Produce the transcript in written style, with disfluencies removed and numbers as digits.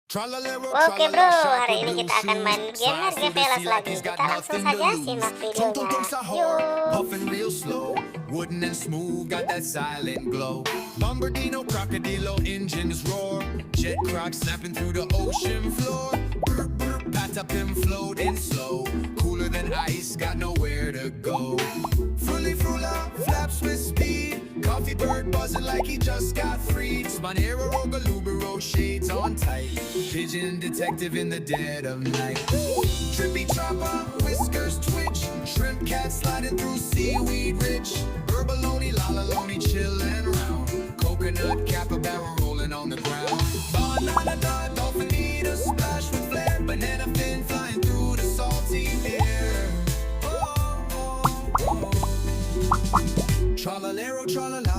Oke bro, hari ini kita akan main game harga pelas lagi. Kita langsung saja simak videonya. Yuk. Puffin' real slow, wooden and smooth, got that silent glow. Bombardino, crocodilo, engines roar. Jet croc snapping through the ocean floor. Burp, burp, pat up and floating slow. Cooler than ice, got nowhere to go. Fully frula, flaps with speed. Coffee bird buzzing like he just got freed. Spanero, Galubero, shades on tight. Pigeon detective in the dead of night. Trippy chopper, whiskers twitch. Shrimp cat sliding through seaweed rich. Herbaloney, lalalonie chillin' round. Coconut capybara rolling on the ground. Banana, dolphin need a splash with flair. Banana fin flying through the salty air. Oh, oh, oh. Tralalero, tralala,